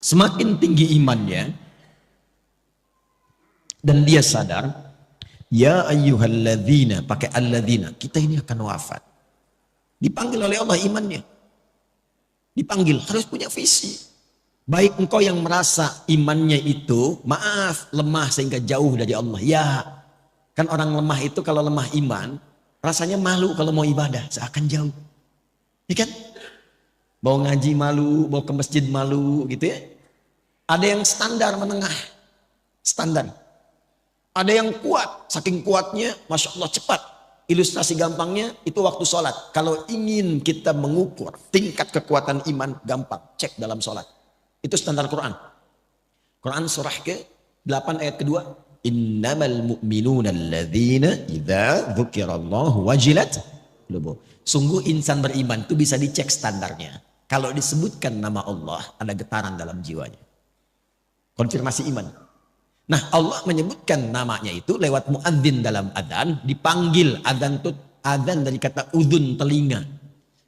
Semakin tinggi imannya dan dia sadar, ya ayyuhalladzina, pakai alladzina, kita ini akan wafat. Dipanggil oleh Allah imannya. Dipanggil, harus punya visi. Baik engkau yang merasa imannya itu, maaf, lemah sehingga jauh dari Allah. Ya, kan orang lemah itu kalau lemah iman, rasanya malu kalau mau ibadah, seakan jauh. Ya kan? Mau ngaji malu, mau ke masjid malu gitu ya. Ada yang standar menengah, standar. Ada yang kuat, saking kuatnya, Masya Allah cepat. Ilustrasi gampangnya, itu waktu sholat. Kalau ingin kita mengukur tingkat kekuatan iman, gampang, cek dalam sholat. Itu standar Quran. Quran surah ke-8 ayat kedua. Innamal mu'minuna alladzina idza dzukirallahu wajilat qulubuhum. Sungguh insan beriman itu bisa dicek standarnya. Kalau disebutkan nama Allah, ada getaran dalam jiwanya. Konfirmasi iman. Nah, Allah menyebutkan namanya itu lewat muadzin dalam adzan, dipanggil. Adzan itu adzan dari kata udhun, telinga.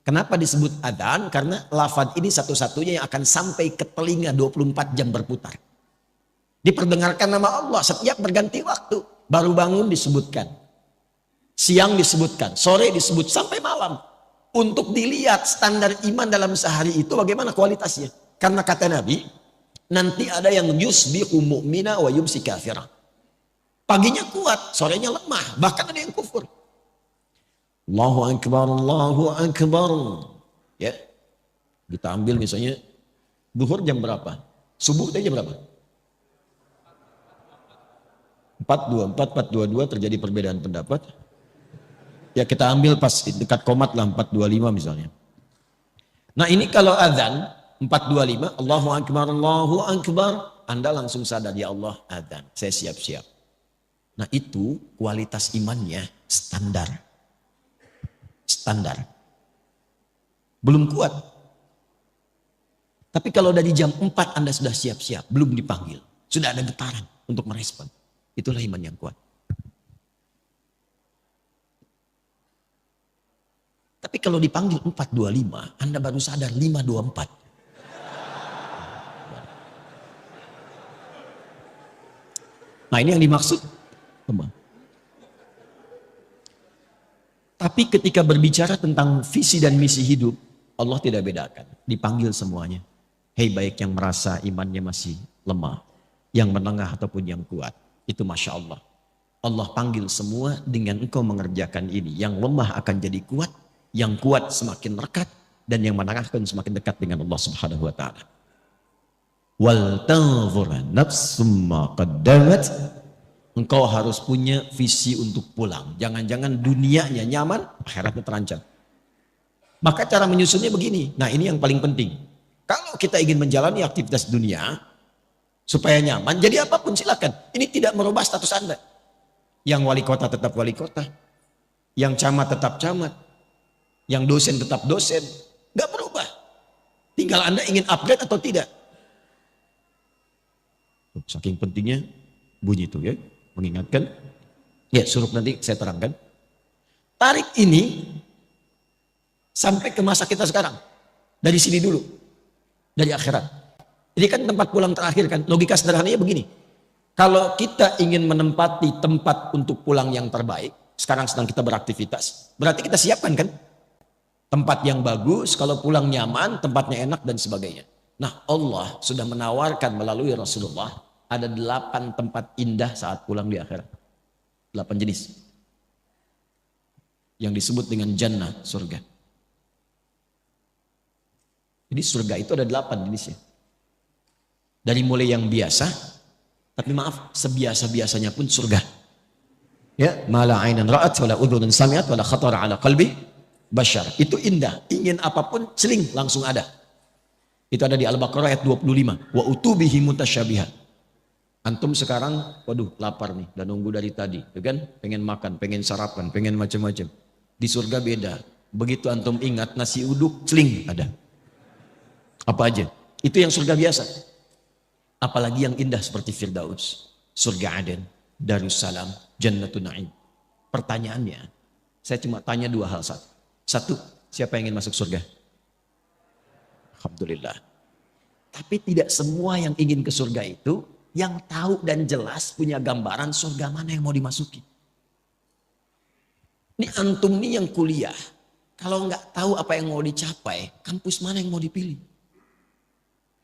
Kenapa disebut adzan? Karena lafaz ini satu-satunya yang akan sampai ke telinga 24 jam berputar. Diperdengarkan nama Allah setiap berganti waktu. Baru bangun disebutkan. Siang disebutkan, sore disebut, sampai malam. Untuk dilihat standar iman dalam sehari itu bagaimana kualitasnya. Karena kata Nabi, nanti ada yang yusbihu mu'mina wa yumsi kafira. Paginya kuat, sorenya lemah, bahkan ada yang kufur. Allahu Akbar, Allahu Akbar. Ya, kita ambil misalnya duhur jam berapa? Subuh jam berapa? 4.24, 4.22 terjadi perbedaan pendapat. Ya kita ambil pas dekat komat lah 4.25 misalnya. Nah ini kalau azan 4.25, Allahu Akbar, Allahu Akbar. Anda langsung sadar, ya Allah azan, saya siap-siap. Nah itu kualitas imannya standar. Standar. Belum kuat. Tapi kalau dari jam 4 Anda sudah siap-siap, belum dipanggil. Sudah ada getaran untuk merespon. Itulah iman yang kuat. Tapi kalau dipanggil 4.25, Anda baru sadar 5.24. Nah ini yang dimaksud. Tapi ketika berbicara tentang visi dan misi hidup, Allah tidak bedakan. Dipanggil semuanya. Hei baik yang merasa imannya masih lemah, yang menengah ataupun yang kuat. Itu Masya Allah. Allah panggil semua dengan engkau mengerjakan ini. Yang lemah akan jadi kuat, yang kuat semakin rekat, dan yang menengah akan semakin dekat dengan Allah Subhanahu wa Ta'ala. Wal tanzur nafsum ma qaddamat. Engkau harus punya visi untuk pulang. Jangan-jangan dunianya nyaman, akhiratnya terancam. Maka cara menyusunnya begini. Nah ini yang paling penting. Kalau kita ingin menjalani aktivitas dunia, supaya nyaman, jadi apapun silakan. Ini tidak merubah status Anda. Yang wali kota tetap wali kota. Yang camat tetap camat. Yang dosen tetap dosen. Nggak berubah. Tinggal Anda ingin upgrade atau tidak. Saking pentingnya bunyi itu ya. Mengingatkan, ya suruh nanti saya terangkan. Tarik ini sampai ke masa kita sekarang. Dari sini dulu. Dari akhirat. Ini kan tempat pulang terakhir kan. Logika sederhananya begini. Kalau kita ingin menempati tempat untuk pulang yang terbaik. Sekarang sedang kita beraktivitas. Berarti kita siapkan kan. Tempat yang bagus, kalau pulang nyaman, tempatnya enak dan sebagainya. Nah Allah sudah menawarkan melalui Rasulullah. Ada 8 tempat indah saat pulang di akhirat. 8 jenis. Yang disebut dengan jannah, surga. Jadi surga itu ada 8 jenisnya. Dari mulai yang biasa, tapi maaf, sebiasa-biasanya pun surga. Ya, mala ainan ra'at, wala udhunun sami'at, wala khatara ala qalbi bashar. Itu indah. Ingin apapun, seling langsung ada. Itu ada di Al-Baqarah ayat 25. Wa utubihi mutasyabihat. Antum sekarang, waduh lapar nih, dan nunggu dari tadi, kan? Pengen makan, pengen sarapan, pengen macam-macam. Di surga beda. Begitu antum ingat nasi uduk, celing ada. Apa aja? Itu yang surga biasa. Apalagi yang indah seperti Firdaus, surga Aden, Darussalam, Jannatun Na'im. Pertanyaannya, saya cuma tanya 2 hal. Satu, siapa yang ingin masuk surga? Alhamdulillah. Tapi tidak semua yang ingin ke surga itu yang tahu dan jelas punya gambaran surga mana yang mau dimasuki. Ini antum nih yang kuliah, kalau nggak tahu apa yang mau dicapai, kampus mana yang mau dipilih?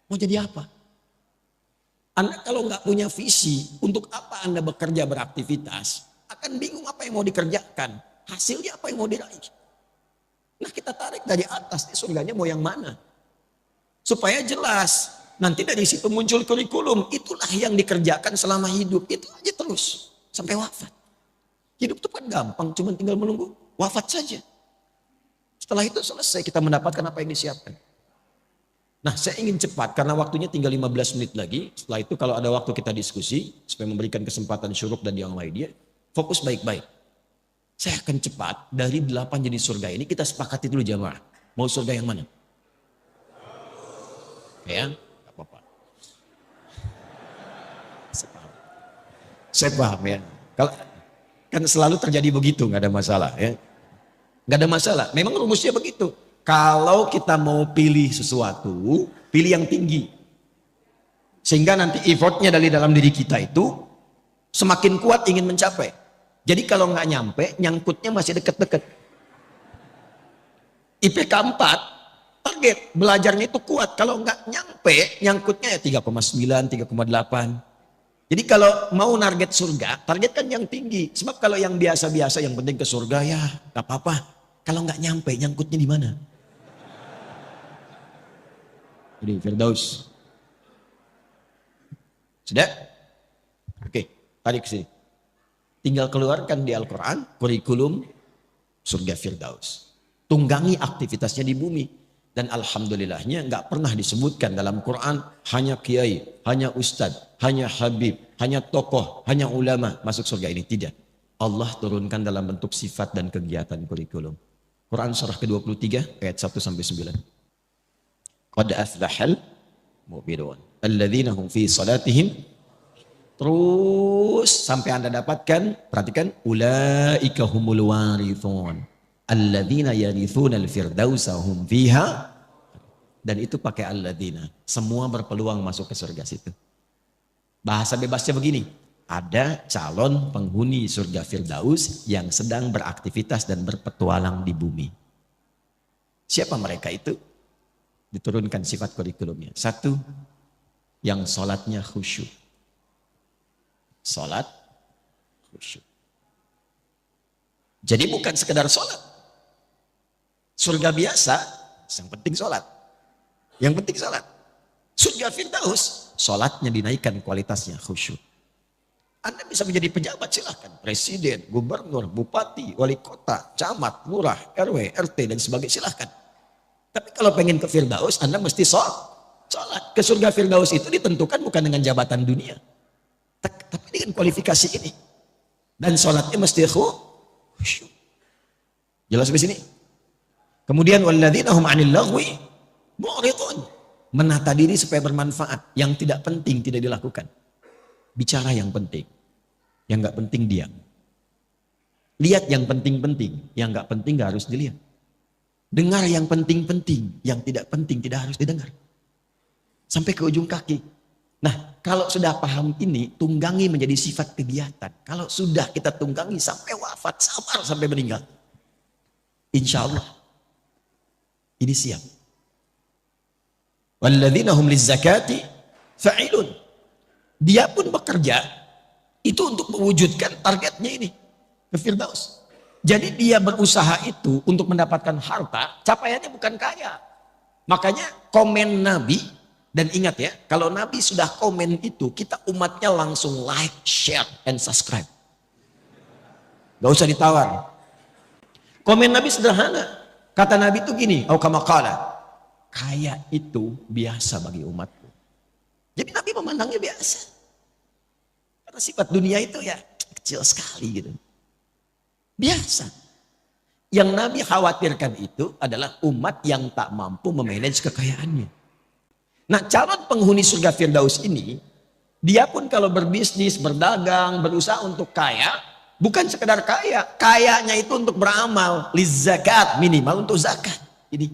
Mau jadi apa? Anda kalau nggak punya visi, untuk apa Anda bekerja beraktivitas, akan bingung apa yang mau dikerjakan. Hasilnya apa yang mau diraih. Nah kita tarik dari atas, surganya mau yang mana? Supaya jelas, nanti dari situ muncul kurikulum, itulah yang dikerjakan selama hidup. Itu aja terus, sampai wafat. Hidup itu kan gampang, cuma tinggal menunggu wafat saja. Setelah itu selesai kita mendapatkan apa yang disiapkan. Nah saya ingin cepat karena waktunya tinggal 15 menit lagi. Setelah itu kalau ada waktu kita diskusi supaya memberikan kesempatan Syuruk dan yang lainnya. Fokus baik-baik. Saya akan cepat dari 8 jenis surga ini kita sepakati dulu jamaah. Mau surga yang mana? Ya, gak apa-apa. Saya paham ya. Kalau kan selalu terjadi begitu, nggak ada masalah ya. Nggak ada masalah. Memang rumusnya begitu. Kalau kita mau pilih sesuatu, pilih yang tinggi. Sehingga nanti effortnya dari dalam diri kita itu semakin kuat ingin mencapai. Jadi kalau nggak nyampe, nyangkutnya masih deket-deket. IPK 4, target belajarnya itu kuat. Kalau nggak nyampe, nyangkutnya ya 3,9, 3,8. Jadi kalau mau target surga, targetkan yang tinggi. Sebab kalau yang biasa-biasa yang penting ke surga ya nggak apa-apa. Kalau nggak nyampe, nyangkutnya di mana? Jadi Firdaus. Sudah? Oke, tarik sini. Tinggal keluarkan di Al-Quran kurikulum surga Firdaus. Tunggangi aktivitasnya di bumi. Dan alhamdulillahnya nggak pernah disebutkan dalam Quran hanya kiai, hanya ustadz, hanya habib, hanya tokoh, hanya ulama masuk surga ini. Tidak. Allah turunkan dalam bentuk sifat dan kegiatan kurikulum. Quran surah ke-23 ayat 1-9. Qad aflahal mu'minun alladzina hum fi salatihim, terus sampai Anda dapatkan, perhatikan, ulaika humul warithun alladzina yarithunal firdausa hum fiha, dan itu pakai alladzina. Semua berpeluang masuk ke surga situ. Bahasa bebasnya begini, ada calon penghuni surga Firdaus yang sedang beraktivitas dan berpetualang di bumi. Siapa mereka itu? Diturunkan sifat kurikulumnya. 1, yang sholatnya khusyuk. Sholat khusyuk. Jadi bukan sekedar sholat. Surga biasa, yang penting sholat. Yang penting sholat. Surga Firdaus, sholatnya dinaikkan kualitasnya khusyuk. Anda bisa menjadi pejabat silahkan. Presiden, gubernur, bupati, wali kota, camat, lurah, RW, RT dan sebagainya silahkan. Tapi kalau pengen ke Firdaus, Anda mesti sholat. Ke surga Firdaus itu ditentukan bukan dengan jabatan dunia. Tapi dengan kualifikasi ini. Dan sholatnya mesti khusyuk. Jelas sampai sini? Kemudian walladzina hum 'anil lagwi mu'ridun. Menata diri supaya bermanfaat. Yang tidak penting tidak dilakukan. Bicara yang penting. Yang nggak penting diam. Lihat yang penting-penting. Yang nggak penting nggak harus dilihat. Dengar yang penting-penting. Yang tidak penting tidak harus didengar. Sampai ke ujung kaki. Nah, kalau sudah paham ini, tunggangi menjadi sifat kegiatan. Kalau sudah kita tunggangi sampai wafat, sabar sampai meninggal. Insya Allah. Ini siap. Walladzina hum lizzakati fa'ilun. Dia pun bekerja itu untuk mewujudkan targetnya ini. Ke Firdaus. Jadi dia berusaha itu untuk mendapatkan harta, capaiannya bukan kaya. Makanya komen Nabi, dan ingat ya, kalau Nabi sudah komen itu, kita umatnya langsung like, share, and subscribe. Gak usah ditawar. Komen Nabi sederhana. Kata Nabi itu gini, au kama qala, kaya itu biasa bagi umatku. Jadi Nabi memandangnya biasa. Karena sifat dunia itu ya kecil sekali gitu. Biasa. Yang Nabi khawatirkan itu adalah umat yang tak mampu memanage kekayaannya. Nah, calon penghuni surga Firdaus ini, dia pun kalau berbisnis, berdagang, berusaha untuk kaya, bukan sekedar kaya. Kayanya itu untuk beramal, lizakat, minimal untuk zakat. Ini.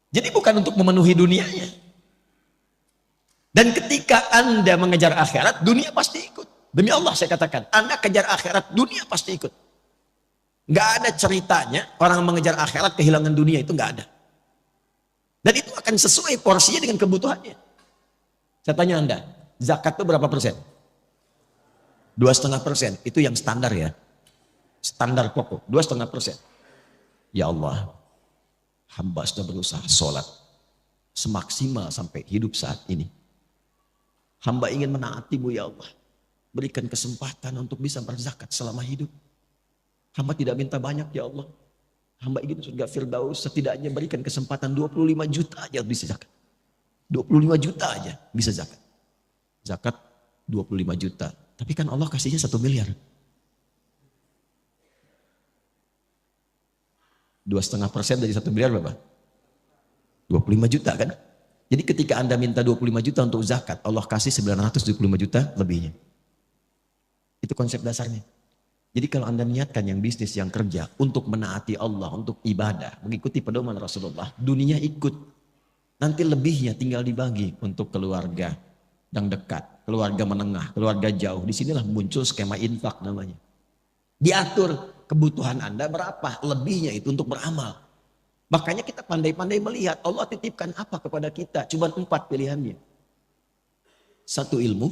Jadi bukan untuk memenuhi dunianya. Dan ketika Anda mengejar akhirat, dunia pasti ikut. Demi Allah saya katakan, Anda kejar akhirat, dunia pasti ikut. Nggak ada ceritanya orang mengejar akhirat kehilangan dunia, itu nggak ada. Dan itu akan sesuai porsinya dengan kebutuhannya. Saya tanya Anda, zakat itu berapa persen? 2,5%. Itu yang standar ya. Standar pokok, 2,5%. Ya Allah, hamba sudah berusaha sholat semaksimal sampai hidup saat ini. Hamba ingin menaati-Mu ya Allah. Berikan kesempatan untuk bisa berzakat selama hidup. Hamba tidak minta banyak ya Allah. Hamba ingin surga Firdaus, setidaknya berikan kesempatan 25 juta aja bisa zakat. 25 juta aja bisa zakat. Zakat 25 juta. Tapi kan Allah kasihnya 1 miliar. 2,5% dari 1 miliar berapa? 25 juta kan? Jadi ketika Anda minta 25 juta untuk zakat, Allah kasih 925 juta lebihnya. Itu konsep dasarnya. Jadi kalau Anda niatkan yang bisnis, yang kerja untuk menaati Allah, untuk ibadah, mengikuti pedoman Rasulullah, dunia ikut. Nanti lebihnya tinggal dibagi untuk keluarga yang dekat, keluarga menengah, keluarga jauh. Disinilah muncul skema infak namanya. Diatur kebutuhan Anda berapa, lebihnya itu untuk beramal. Makanya kita pandai-pandai melihat Allah titipkan apa kepada kita. Cuma 4 pilihannya. 1 ilmu,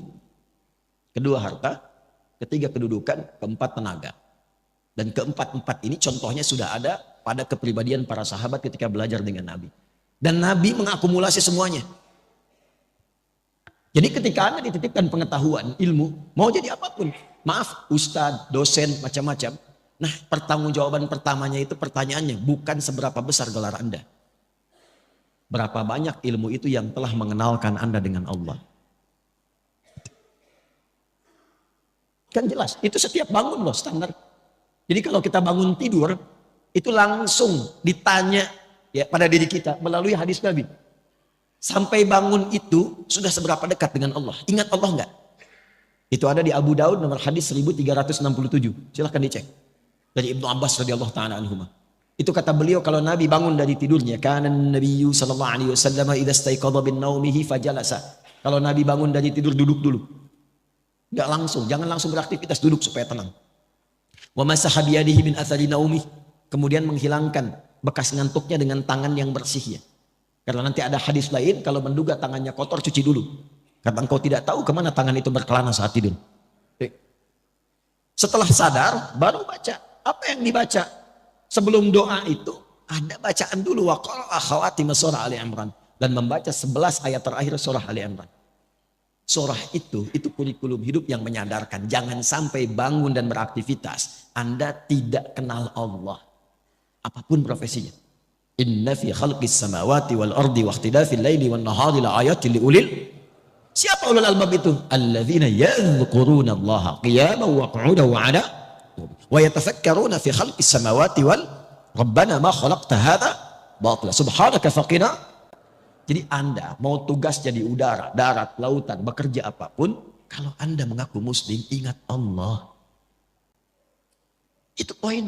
2 harta, 3 kedudukan, 4 tenaga. Dan keempat-empat ini contohnya sudah ada pada kepribadian para sahabat ketika belajar dengan Nabi. Dan Nabi mengakumulasi semuanya. Jadi ketika Anda dititipkan pengetahuan, ilmu, mau jadi apapun. Maaf, ustadz, dosen, macam-macam. Nah, pertanggungjawaban pertamanya itu pertanyaannya bukan seberapa besar gelar Anda. Berapa banyak ilmu itu yang telah mengenalkan Anda dengan Allah. Kan jelas, itu setiap bangun loh standar. Jadi kalau kita bangun tidur, itu langsung ditanya ya pada diri kita melalui hadis Nabi. Sampai bangun itu sudah seberapa dekat dengan Allah. Ingat Allah enggak? Itu ada di Abu Daud nomor hadis 1367. Silahkan dicek. Dari Ibnu Abbas radhiyallahu taala anhuma. Itu kata beliau kalau Nabi bangun dari tidurnya, kana Nabiyyu sallallahu alaihi wasallam idza istaiqadha bin naumihi fajalasa. Kalau Nabi bangun dari tidur duduk dulu. Enggak langsung, jangan langsung beraktivitas, duduk supaya tenang. Wa masaha biyadihi min athari naumih. Kemudian menghilangkan bekas ngantuknya dengan tangan yang bersih ya. Karena nanti ada hadis lain kalau menduga tangannya kotor cuci dulu. Karena engkau tidak tahu kemana tangan itu berkelana saat tidur. Setelah sadar baru baca. Apa yang dibaca? Sebelum doa itu ada bacaan dulu wa qara'a khawatim surah Ali Imran dan membaca 11 ayat terakhir surah Ali Imran. Surah itu kurikulum hidup yang menyadarkan jangan sampai bangun dan beraktivitas Anda tidak kenal Allah. Apapun profesinya. Inna fi khalqis samawati wal ardi wa ikhtilafil laili wan nahari la ayatin liulil. Siapa ulul albab itu? Alladzina yadhkuruna Allah qiyaman wa qu'udan wa 'ala wa yatafakkaruna fi khalqis samawati wal rabbana ma khalaqta hadza batila subhanaka faqina. Jadi Anda mau tugas jadi udara, darat, lautan, bekerja apapun, kalau Anda mengaku muslim, ingat Allah. Itu poin.